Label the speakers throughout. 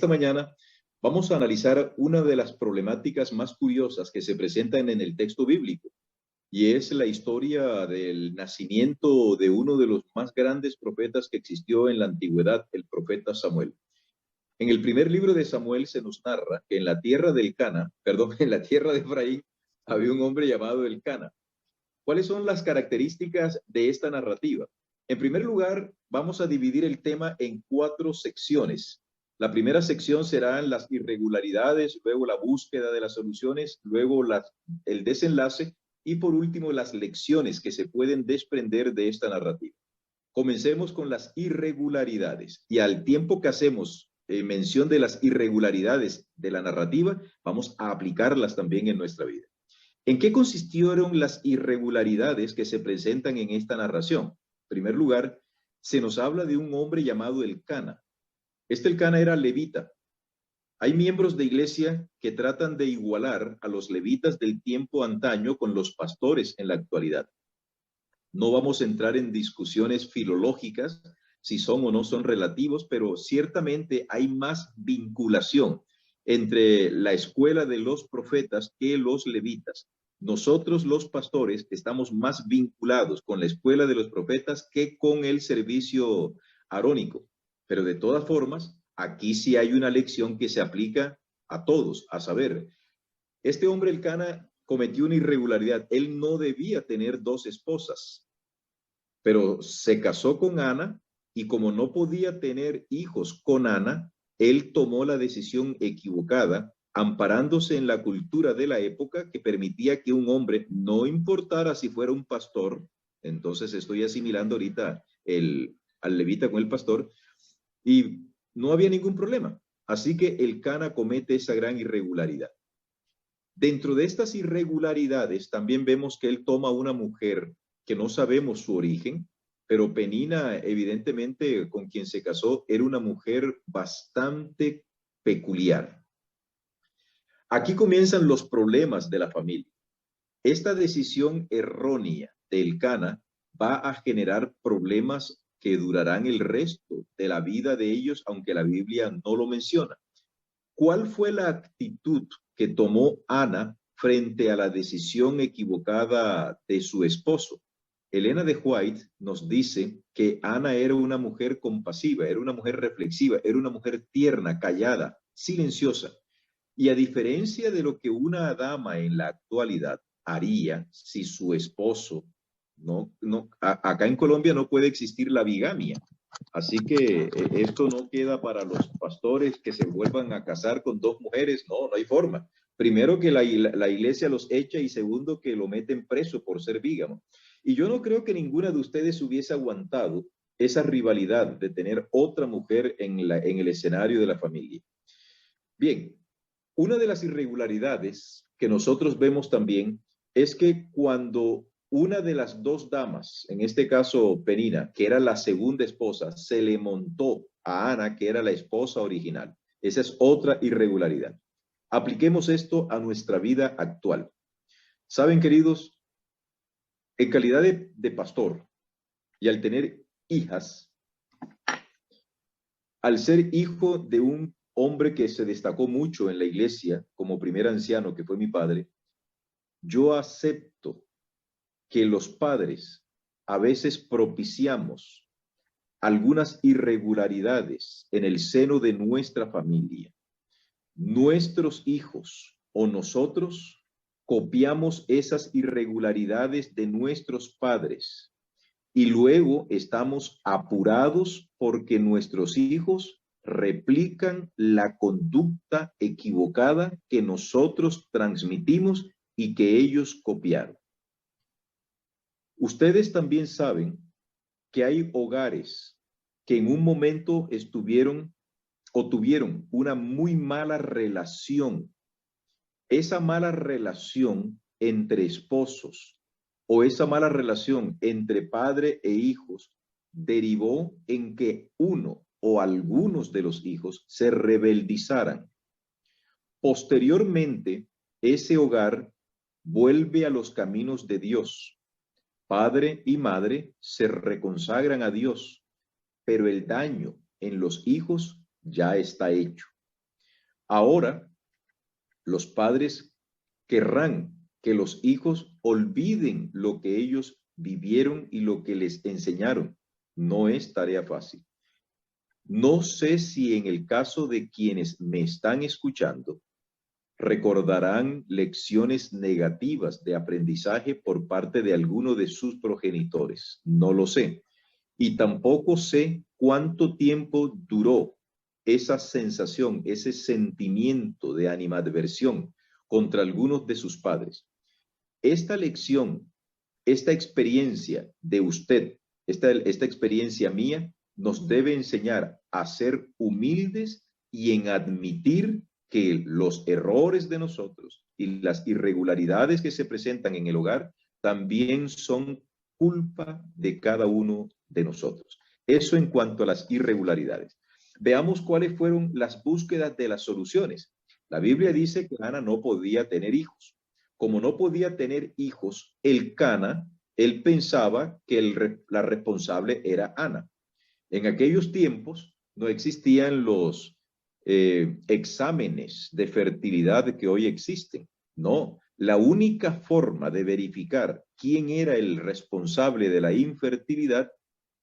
Speaker 1: esta mañana vamos a analizar una de las problemáticas más curiosas que se presentan en el texto bíblico, y es la historia del nacimiento de uno de los más grandes profetas que existió en la antigüedad, el profeta Samuel. En el primer libro de Samuel se nos narra que en la tierra del Cana, perdón, en la tierra de Efraín, había un hombre llamado Elcana. ¿Cuáles son las características de esta narrativa? En primer lugar, vamos a dividir el tema en 4 secciones. La primera sección serán las irregularidades, luego la búsqueda de las soluciones, luego el desenlace y por último las lecciones que se pueden desprender de esta narrativa. Comencemos con las irregularidades y al tiempo que hacemos mención de las irregularidades de la narrativa, vamos a aplicarlas también en nuestra vida. ¿En qué consistieron las irregularidades que se presentan en esta narración? En primer lugar, se nos habla de un hombre llamado Elcana. Este Elcana era levita. Hay miembros de iglesia que tratan de igualar a los levitas del tiempo antaño con los pastores en la actualidad. No vamos a entrar en discusiones filológicas, si son o no son relativos, pero ciertamente hay más vinculación entre la escuela de los profetas que los levitas. Nosotros los pastores estamos más vinculados con la escuela de los profetas que con el servicio arónico. Pero de todas formas, aquí sí hay una lección que se aplica a todos, a saber, este hombre Elcana cometió una irregularidad. Él no debía tener 2 esposas, pero se casó con Ana y como no podía tener hijos con Ana, él tomó la decisión equivocada, amparándose en la cultura de la época que permitía que un hombre, no importara si fuera un pastor, entonces estoy asimilando ahorita al levita con el pastor, y no había ningún problema. Así que Elcana comete esa gran irregularidad. Dentro de estas irregularidades también vemos que él toma una mujer que no sabemos su origen, pero Penina, evidentemente, con quien se casó, era una mujer bastante peculiar. Aquí comienzan los problemas de la familia. Esta decisión errónea de Elcana va a generar problemas que durarán el resto de la vida de ellos, aunque la Biblia no lo menciona. ¿Cuál fue la actitud que tomó Ana frente a la decisión equivocada de su esposo? Elena de White nos dice que Ana era una mujer compasiva, era una mujer reflexiva, era una mujer tierna, callada, silenciosa. Y a diferencia de lo que una dama en la actualidad haría si su esposo, acá en Colombia no puede existir la bigamia. Así que esto no queda para los pastores que se vuelvan a casar con 2 mujeres. No, no hay forma. Primero que la iglesia los echa y segundo que lo meten preso por ser bígamo. Y yo no creo que ninguna de ustedes hubiese aguantado esa rivalidad de tener otra mujer en el escenario de la familia. Bien, una de las irregularidades que nosotros vemos también es que cuando una de las 2 damas, en este caso Penina, que era la segunda esposa, se le montó a Ana, que era la esposa original. Esa es otra irregularidad. Apliquemos esto a nuestra vida actual. Saben, queridos, en calidad de pastor y al tener hijas, al ser hijo de un hombre que se destacó mucho en la iglesia como primer anciano, que fue mi padre, yo acepto que los padres a veces propiciamos algunas irregularidades en el seno de nuestra familia. Nuestros hijos o nosotros copiamos esas irregularidades de nuestros padres y luego estamos apurados porque nuestros hijos replican la conducta equivocada que nosotros transmitimos y que ellos copiaron. Ustedes también saben que hay hogares que en un momento estuvieron o tuvieron una muy mala relación. Esa mala relación entre esposos o esa mala relación entre padre e hijos derivó en que uno o algunos de los hijos se rebeldizaran. Posteriormente, ese hogar vuelve a los caminos de Dios. Padre y madre se reconsagran a Dios, pero el daño en los hijos ya está hecho. Ahora los padres querrán que los hijos olviden lo que ellos vivieron y lo que les enseñaron. No es tarea fácil. No sé si en el caso de quienes me están escuchando, recordarán lecciones negativas de aprendizaje por parte de alguno de sus progenitores. No lo sé. Y tampoco sé cuánto tiempo duró esa sensación, ese sentimiento de animadversión contra algunos de sus padres. Esta lección, esta experiencia de usted, esta experiencia mía, nos debe enseñar a ser humildes y en admitir que los errores de nosotros y las irregularidades que se presentan en el hogar también son culpa de cada uno de nosotros. Eso en cuanto a las irregularidades. Veamos cuáles fueron las búsquedas de las soluciones. La Biblia dice que Ana no podía tener hijos. Como no podía tener hijos, el Cana, él pensaba que la responsable era Ana. En aquellos tiempos no existían los exámenes de fertilidad que hoy existen. No, la única forma de verificar quién era el responsable de la infertilidad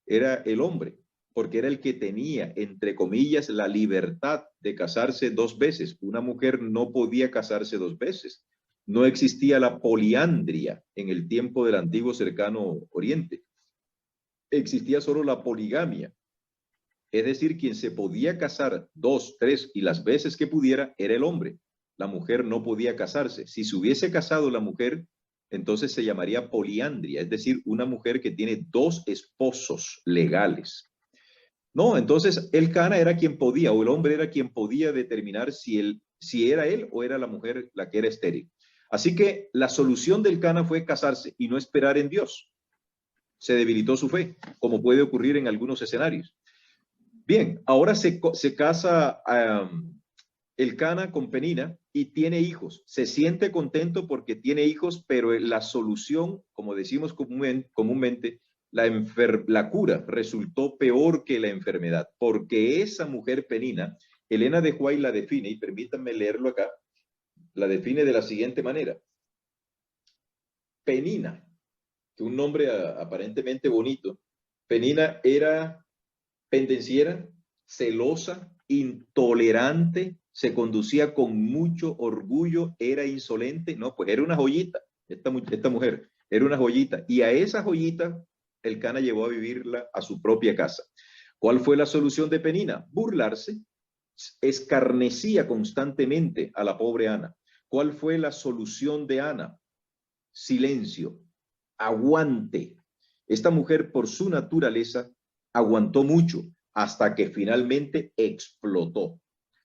Speaker 1: era el hombre, porque era el que tenía, entre comillas, la libertad de casarse 2 veces. Una mujer no podía casarse 2 veces. No existía la poliandria en el tiempo del antiguo cercano Oriente. Existía solo la poligamia. Es decir, quien se podía casar 2, 3 y las veces que pudiera era el hombre. La mujer no podía casarse. Si se hubiese casado la mujer, entonces se llamaría poliandria, es decir, una mujer que tiene 2 esposos legales. No, entonces el Cana era quien podía, o el hombre era quien podía determinar si era él o era la mujer la que era estéril. Así que la solución del Cana fue casarse y no esperar en Dios. Se debilitó su fe, como puede ocurrir en algunos escenarios. Bien, ahora se casa el Cana con Penina y tiene hijos. Se siente contento porque tiene hijos, pero la solución, como decimos comúnmente, la cura resultó peor que la enfermedad, porque esa mujer Penina, Elena de White la define, y permítanme leerlo acá, la define de la siguiente manera. Penina, que un nombre aparentemente bonito, Penina era pendenciera, celosa, intolerante, se conducía con mucho orgullo, era insolente, no, pues era una joyita, esta mujer, era una joyita, y a esa joyita el Cana llevó a vivirla a su propia casa. ¿Cuál fue la solución de Penina? Burlarse, escarnecía constantemente a la pobre Ana. ¿Cuál fue la solución de Ana? Silencio, aguante. Esta mujer, por su naturaleza, aguantó mucho hasta que finalmente explotó.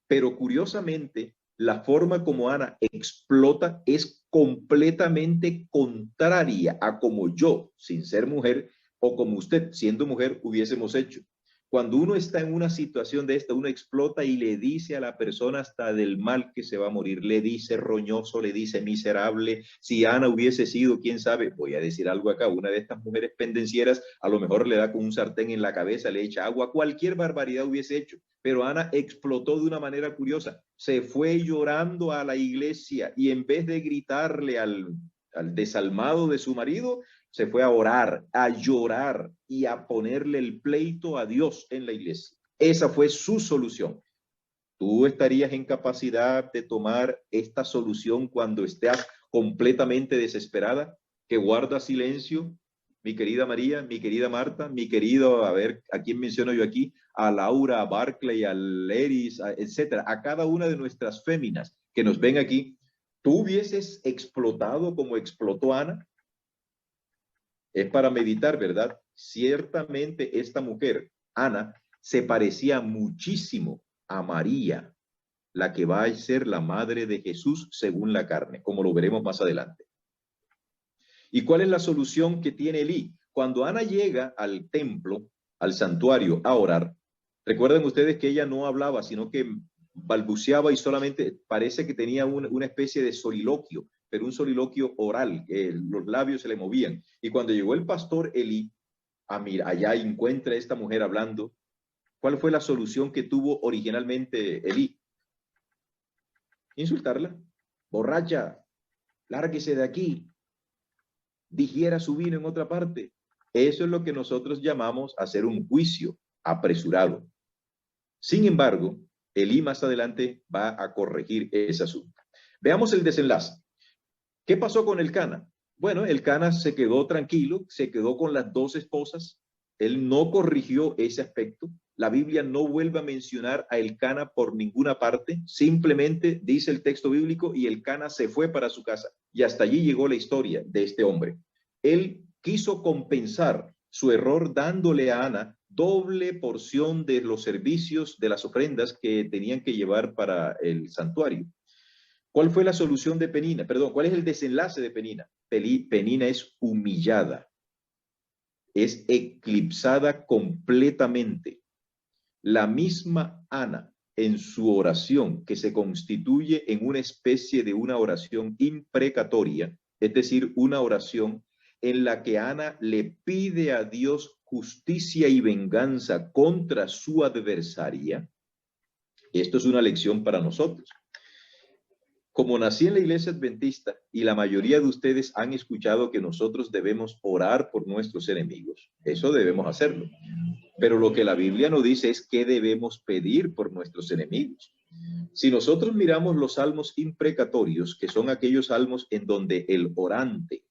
Speaker 1: Pero curiosamente, la forma como Ana explota es completamente contraria a como yo, sin ser mujer, o como usted, siendo mujer, hubiésemos hecho. Cuando uno está en una situación de esta, uno explota y le dice a la persona hasta del mal que se va a morir, le dice roñoso, le dice miserable. Si Ana hubiese sido, quién sabe, voy a decir algo acá, una de estas mujeres pendencieras, a lo mejor le da con un sartén en la cabeza, le echa agua, cualquier barbaridad hubiese hecho. Pero Ana explotó de una manera curiosa, se fue llorando a la iglesia y en vez de gritarle al desalmado de su marido, se fue a orar, a llorar y a ponerle el pleito a Dios en la iglesia. Esa fue su solución. ¿Tú estarías en capacidad de tomar esta solución cuando estés completamente desesperada? Que guarda silencio, mi querida María, mi querida Marta, mi querido, a ver, ¿a quién menciono yo aquí? A Laura, a Barclay, a Leris, etcétera, a cada una de nuestras féminas que nos ven aquí. ¿Tú hubieses explotado como explotó Ana? Es para meditar, ¿verdad? Ciertamente esta mujer, Ana, se parecía muchísimo a María, la que va a ser la madre de Jesús según la carne, como lo veremos más adelante. ¿Y cuál es la solución que tiene Elí? Cuando Ana llega al templo, al santuario, a orar, recuerden ustedes que ella no hablaba, sino que balbuceaba y solamente parece que tenía una especie de soliloquio, pero un soliloquio oral, los labios se le movían. Y cuando llegó el pastor Elí, allá encuentra a esta mujer hablando. ¿Cuál fue la solución que tuvo originalmente Elí? insultarla. Borracha, lárguese de aquí, digiera su vino en otra parte. Eso es lo que nosotros llamamos hacer un juicio apresurado. Sin embargo, Elí más adelante va a corregir ese asunto. Veamos el desenlace. ¿Qué pasó con Elcana? Bueno, Elcana se quedó tranquilo, se quedó con las dos esposas. Él no corrigió ese aspecto. La Biblia no vuelve a mencionar a Elcana por ninguna parte. Simplemente dice el texto bíblico y Elcana se fue para su casa. Y hasta allí llegó la historia de este hombre. Él quiso compensar su error dándole a Ana doble porción de los servicios de las ofrendas que tenían que llevar para el santuario. ¿Cuál fue la solución de Penina? Perdón, ¿cuál es el desenlace de Penina? Penina es humillada, es eclipsada completamente. La misma Ana, en su oración, que se constituye en una especie de una oración imprecatoria, es decir, una oración en la que Ana le pide a Dios justicia y venganza contra su adversaria. Esto es una lección para nosotros. Como nací en la iglesia adventista y la mayoría de ustedes han escuchado que nosotros debemos orar por nuestros enemigos, eso debemos hacerlo. Pero lo que la Biblia nos dice es qué debemos pedir por nuestros enemigos. Si nosotros miramos los salmos imprecatorios, que son aquellos salmos en donde el orante,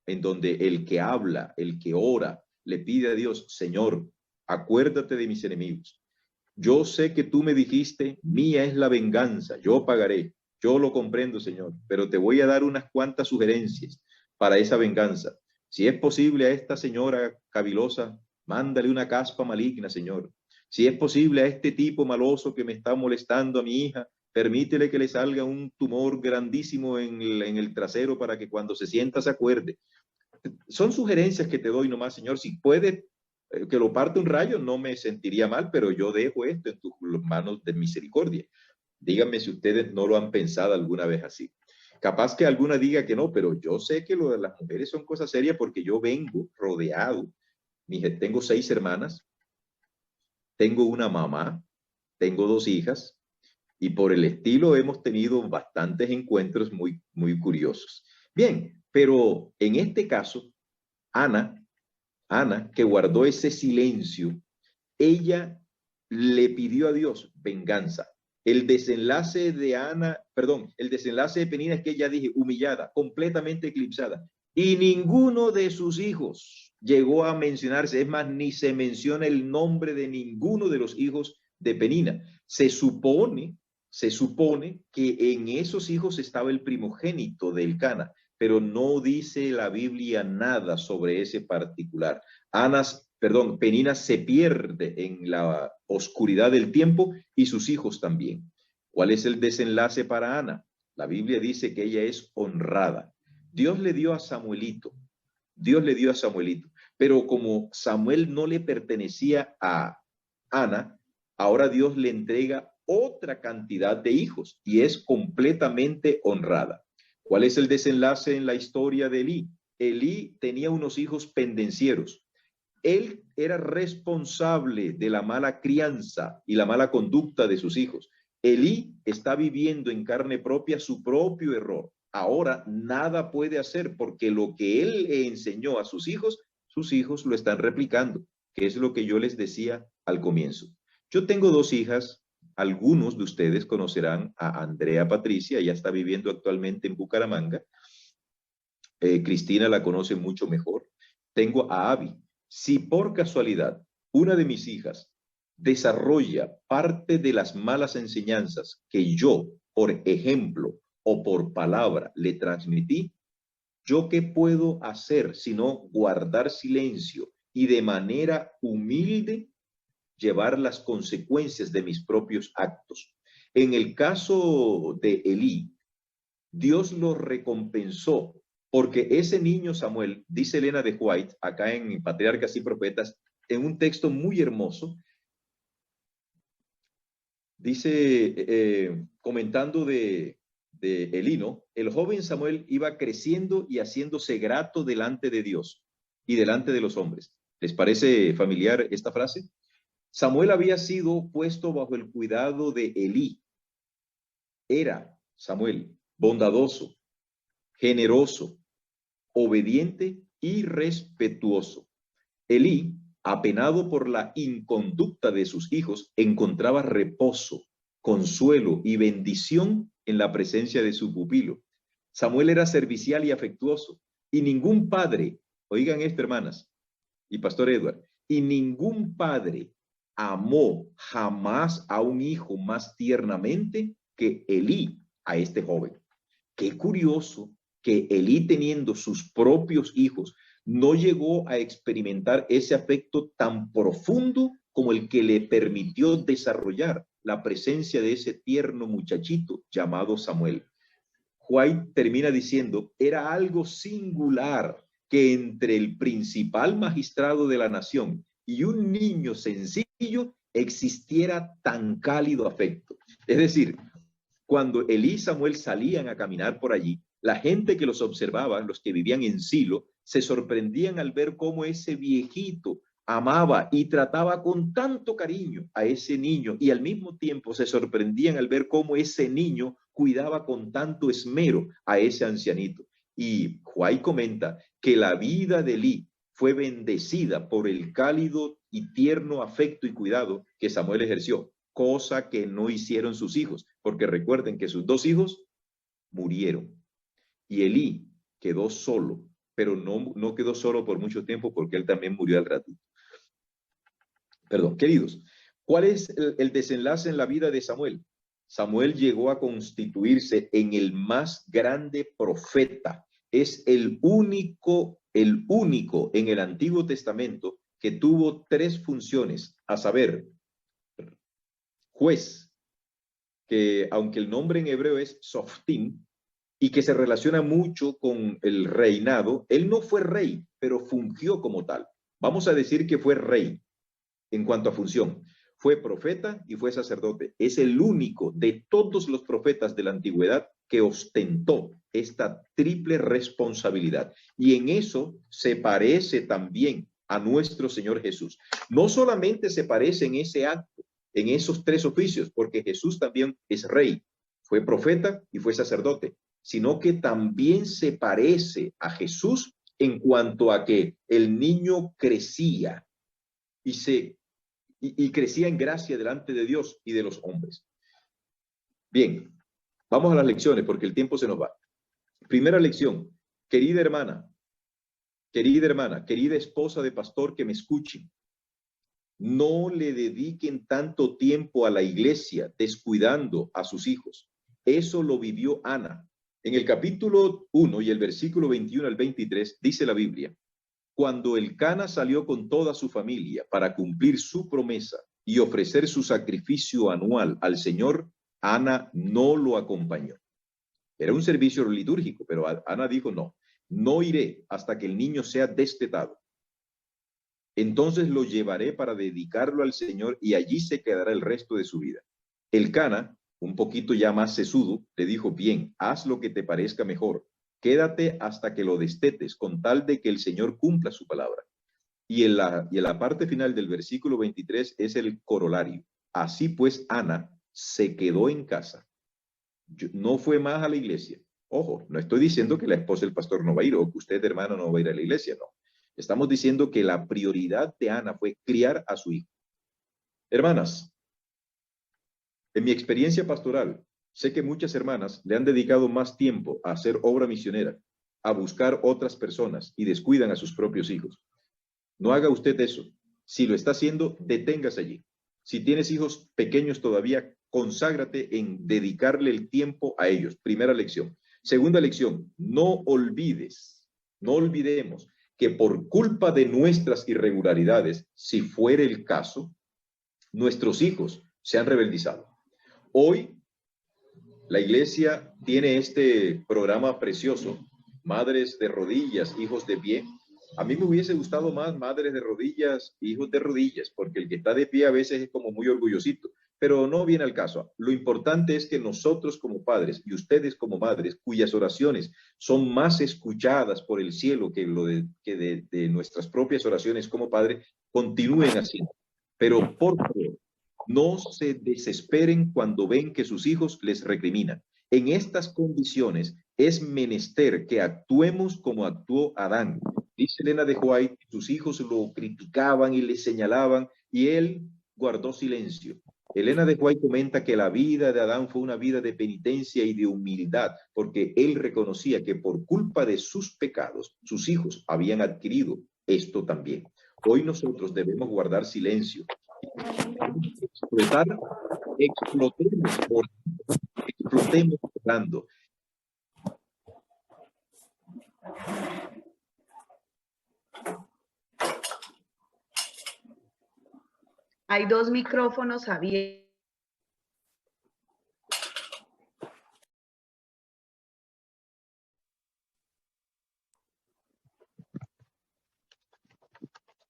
Speaker 1: en donde el que habla, el que ora, le pide a Dios, Señor, acuérdate de mis enemigos. Yo sé que tú me dijiste, mía es la venganza, yo pagaré. Yo lo comprendo, Señor, pero te voy a dar unas cuantas sugerencias para esa venganza. Si es posible a esta señora cavilosa, mándale una caspa maligna, Señor. Si es posible a este tipo maloso que me está molestando a mi hija, permítele que le salga un tumor grandísimo en el trasero para que cuando se sienta se acuerde. Son sugerencias que te doy nomás, Señor. Si puede que lo parte un rayo, no me sentiría mal, pero yo dejo esto en tus manos de misericordia. Díganme si ustedes no lo han pensado alguna vez así. Capaz que alguna diga que no, pero yo sé que lo de las mujeres son cosas serias porque yo vengo rodeado. Tengo 6 hermanas, tengo una mamá, tengo 2 hijas y por el estilo hemos tenido bastantes encuentros muy, muy curiosos. Bien, pero en este caso, Ana, que guardó ese silencio, ella le pidió a Dios venganza. El desenlace de Ana, perdón, el desenlace de Penina es que ella dije humillada, completamente eclipsada. Y ninguno de sus hijos llegó a mencionarse, es más, ni se menciona el nombre de ninguno de los hijos de Penina. Se supone que en esos hijos estaba el primogénito de Elcana, pero no dice la Biblia nada sobre ese particular. Penina se pierde en la oscuridad del tiempo y sus hijos también. ¿Cuál es el desenlace para Ana? La Biblia dice que ella es honrada. Dios le dio a Samuelito, pero como Samuel no le pertenecía a Ana, ahora Dios le entrega otra cantidad de hijos y es completamente honrada. ¿Cuál es el desenlace en la historia de Elí? Elí tenía unos hijos pendencieros. Él era responsable de la mala crianza y la mala conducta de sus hijos. Elí está viviendo en carne propia su propio error. Ahora nada puede hacer porque lo que él enseñó a sus hijos lo están replicando, que es lo que yo les decía al comienzo. Yo tengo 2 hijas, algunos de ustedes conocerán a Andrea Patricia, ella está viviendo actualmente en Bucaramanga. Cristina la conoce mucho mejor. Tengo a Abby. Si por casualidad una de mis hijas desarrolla parte de las malas enseñanzas que yo, por ejemplo o por palabra, le transmití, ¿yo qué puedo hacer sino guardar silencio y de manera humilde llevar las consecuencias de mis propios actos? En el caso de Elí, Dios lo recompensó porque ese niño Samuel, dice Elena de White, acá en Patriarcas y Profetas, en un texto muy hermoso, dice, comentando de Elino, el joven Samuel iba creciendo y haciéndose grato delante de Dios y delante de los hombres. ¿Les parece familiar esta frase? Samuel había sido puesto bajo el cuidado de Elí. Era Samuel, bondadoso, generoso, obediente y respetuoso. Elí, apenado por la inconducta de sus hijos, encontraba reposo, consuelo y bendición en la presencia de su pupilo. Samuel era servicial y afectuoso, y ningún padre, oigan esto, hermanas y pastor Edward, y ningún padre amó jamás a un hijo más tiernamente que Elí a este joven. Qué curioso que Elí, teniendo sus propios hijos, no llegó a experimentar ese afecto tan profundo como el que le permitió desarrollar la presencia de ese tierno muchachito llamado Samuel. White termina diciendo, era algo singular que entre el principal magistrado de la nación y un niño sencillo existiera tan cálido afecto. Es decir, cuando Elí y Samuel salían a caminar por allí, la gente que los observaba, los que vivían en Silo, se sorprendían al ver cómo ese viejito amaba y trataba con tanto cariño a ese niño, y al mismo tiempo se sorprendían al ver cómo ese niño cuidaba con tanto esmero a ese ancianito. Y Juárez comenta que la vida de Elí fue bendecida por el cálido y tierno afecto y cuidado que Samuel ejerció, cosa que no hicieron sus hijos, porque recuerden que sus dos hijos murieron. Y Elí quedó solo, pero no quedó solo por mucho tiempo, porque él también murió al ratito. Perdón, queridos, ¿cuál es el desenlace en la vida de Samuel? Samuel llegó a constituirse en el más grande profeta. Es el único en el Antiguo Testamento que tuvo tres funciones, a saber, juez, que aunque el nombre en hebreo es Softim, y que se relaciona mucho con el reinado, él no fue rey, pero fungió como tal. Vamos a decir que fue rey en cuanto a función. Fue profeta y fue sacerdote. Es el único de todos los profetas de la antigüedad que ostentó esta triple responsabilidad. Y en eso se parece también a nuestro Señor Jesús. No solamente se parece en ese acto, en esos tres oficios, porque Jesús también es rey, fue profeta y fue sacerdote, sino que también se parece a Jesús en cuanto a que el niño crecía y crecía en gracia delante de Dios y de los hombres. Bien, vamos a las lecciones porque el tiempo se nos va. Primera lección, querida hermana, querida esposa de pastor que me escuchen, no le dediquen tanto tiempo a la iglesia descuidando a sus hijos. Eso lo vivió Ana. En el capítulo 1 y el versículo 21 al 23 dice la Biblia, cuando Elcana salió con toda su familia para cumplir su promesa y ofrecer su sacrificio anual al Señor, Ana no lo acompañó. Era un servicio litúrgico, pero Ana dijo, no iré hasta que el niño sea destetado. Entonces lo llevaré para dedicarlo al Señor y allí se quedará el resto de su vida. Elcana, un poquito ya más sesudo, le dijo, bien, haz lo que te parezca mejor. Quédate hasta que lo destetes, con tal de que el Señor cumpla su palabra. Y en la parte final del versículo 23 es el corolario. Así pues, Ana se quedó en casa. No fue más a la iglesia. Ojo, no estoy diciendo que la esposa del pastor no va a ir o que usted, hermano, no va a ir a la iglesia, no. Estamos diciendo que la prioridad de Ana fue criar a su hijo. Hermanas, en mi experiencia pastoral, sé que muchas hermanas le han dedicado más tiempo a hacer obra misionera, a buscar otras personas y descuidan a sus propios hijos. No haga usted eso. Si lo está haciendo, deténgase allí. Si tienes hijos pequeños todavía, conságrate en dedicarle el tiempo a ellos. Primera lección. Segunda lección, no olvidemos que por culpa de nuestras irregularidades, si fuera el caso, nuestros hijos se han rebeldizado. Hoy, la iglesia tiene este programa precioso, Madres de Rodillas, Hijos de Pie. A mí me hubiese gustado más Madres de Rodillas, Hijos de Rodillas, porque el que está de pie a veces es como muy orgullosito, pero no viene al caso. Lo importante es que nosotros como padres y ustedes como madres, cuyas oraciones son más escuchadas por el cielo que de nuestras propias oraciones como padre, continúen haciendo. Pero por favor, no se desesperen cuando ven que sus hijos les recriminan. En estas condiciones es menester que actuemos como actuó Adán. Dice Elena de White, sus hijos lo criticaban y le señalaban y él guardó silencio. Elena de White comenta que la vida de Adán fue una vida de penitencia y de humildad, porque él reconocía que por culpa de sus pecados, sus hijos habían adquirido esto también. Hoy nosotros debemos guardar silencio. Explotar, explotemos orando.
Speaker 2: Hay 2 micrófonos abiertos.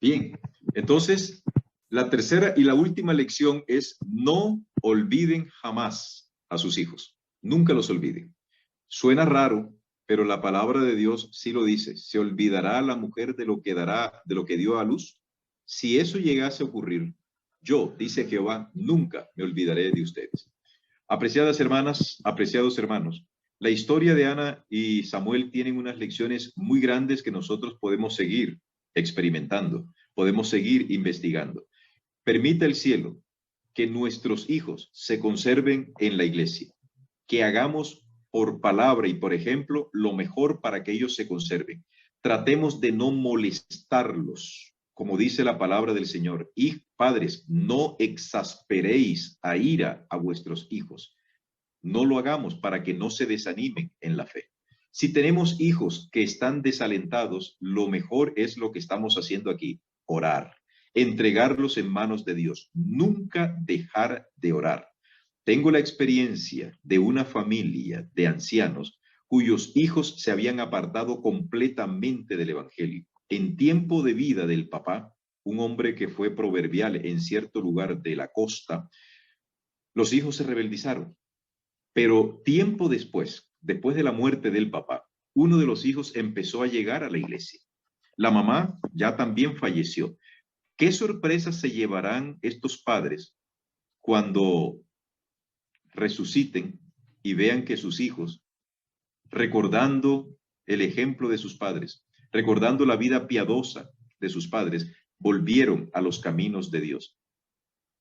Speaker 1: Bien, entonces la tercera y la última lección es no olviden jamás a sus hijos. Nunca los olviden. Suena raro, pero la palabra de Dios sí lo dice. ¿Se olvidará la mujer de lo que dará, de lo que dio a luz? Si eso llegase a ocurrir, yo, dice Jehová, nunca me olvidaré de ustedes. Apreciadas hermanas, apreciados hermanos, la historia de Ana y Samuel tienen unas lecciones muy grandes que nosotros podemos seguir experimentando, podemos seguir investigando. Permita el cielo que nuestros hijos se conserven en la iglesia, que hagamos por palabra y por ejemplo lo mejor para que ellos se conserven. Tratemos de no molestarlos, como dice la palabra del Señor. Y padres, no exasperéis a ira a vuestros hijos. No lo hagamos para que no se desanimen en la fe. Si tenemos hijos que están desalentados, lo mejor es lo que estamos haciendo aquí, orar, entregarlos en manos de Dios, nunca dejar de orar. Tengo la experiencia de una familia de ancianos cuyos hijos se habían apartado completamente del evangelio. En tiempo de vida del papá, un hombre que fue proverbial en cierto lugar de la costa, los hijos se rebeldizaron. Pero tiempo después, después de la muerte del papá, uno de los hijos empezó a llegar a la iglesia. La mamá ya también falleció. ¿Qué sorpresas se llevarán estos padres cuando resuciten y vean que sus hijos, recordando el ejemplo de sus padres, recordando la vida piadosa de sus padres, volvieron a los caminos de Dios?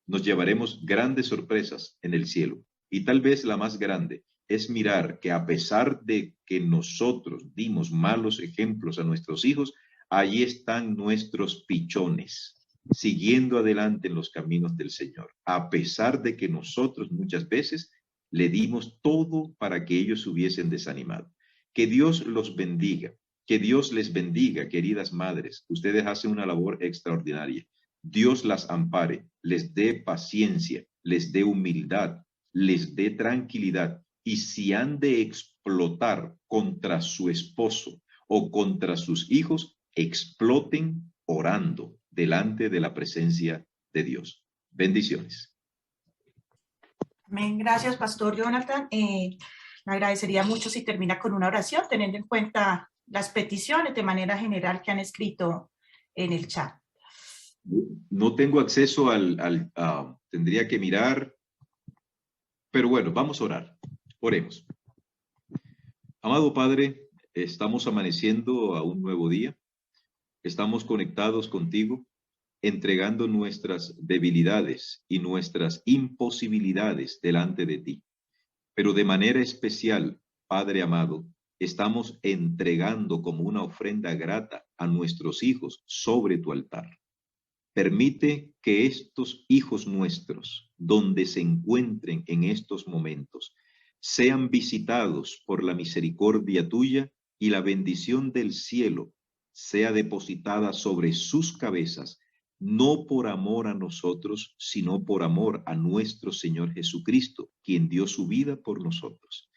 Speaker 1: Nos llevaremos grandes sorpresas en el cielo. Y tal vez la más grande es mirar que a pesar de que nosotros dimos malos ejemplos a nuestros hijos, allí están nuestros pichones, siguiendo adelante en los caminos del Señor, a pesar de que nosotros muchas veces le dimos todo para que ellos se hubiesen desanimado. Que Dios los bendiga, que Dios les bendiga, queridas madres. Ustedes hacen una labor extraordinaria. Dios las ampare, les dé paciencia, les dé humildad, les dé tranquilidad. Y si han de explotar contra su esposo o contra sus hijos, exploten orando delante de la presencia de Dios. Bendiciones.
Speaker 3: Amén. Gracias, Pastor Jonathan. Le agradecería mucho si termina con una oración, teniendo en cuenta las peticiones de manera general que han escrito en el chat.
Speaker 1: No tengo acceso tendría que mirar, pero bueno, vamos a orar. Oremos. Amado Padre, estamos amaneciendo a un nuevo día. Estamos conectados contigo, entregando nuestras debilidades y nuestras imposibilidades delante de ti. Pero de manera especial, Padre amado, estamos entregando como una ofrenda grata a nuestros hijos sobre tu altar. Permite que estos hijos nuestros, donde se encuentren en estos momentos, sean visitados por la misericordia tuya y la bendición del cielo sea depositada sobre sus cabezas, no por amor a nosotros, sino por amor a nuestro Señor Jesucristo, quien dio su vida por nosotros.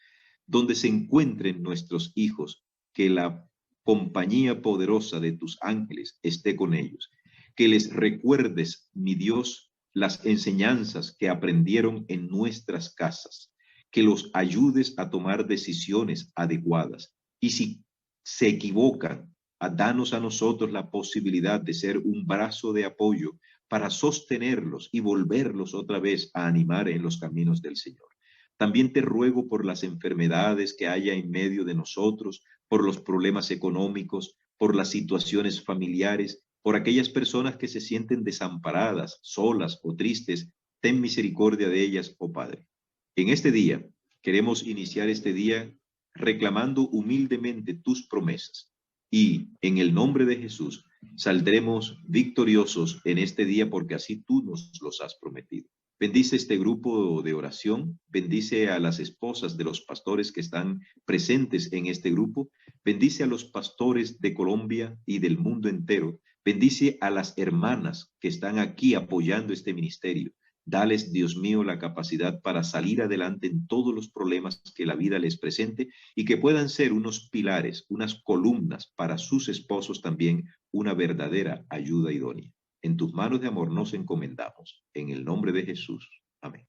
Speaker 1: Donde se encuentren nuestros hijos, que la compañía poderosa de tus ángeles esté con ellos. Que les recuerdes, mi Dios, las enseñanzas que aprendieron en nuestras casas, que los ayudes a tomar decisiones adecuadas. Y si se equivocan, danos a nosotros la posibilidad de ser un brazo de apoyo para sostenerlos y volverlos otra vez a animar en los caminos del Señor. También te ruego por las enfermedades que haya en medio de nosotros, por los problemas económicos, por las situaciones familiares, por aquellas personas que se sienten desamparadas, solas o tristes. Ten misericordia de ellas, oh Padre. En este día, queremos iniciar este día reclamando humildemente tus promesas. Y en el nombre de Jesús saldremos victoriosos en este día porque así tú nos los has prometido. Bendice este grupo de oración, bendice a las esposas de los pastores que están presentes en este grupo, bendice a los pastores de Colombia y del mundo entero, bendice a las hermanas que están aquí apoyando este ministerio. Dales, Dios mío, la capacidad para salir adelante en todos los problemas que la vida les presente y que puedan ser unos pilares, unas columnas para sus esposos también, una verdadera ayuda idónea. En tus manos de amor nos encomendamos. En el nombre de Jesús. Amén.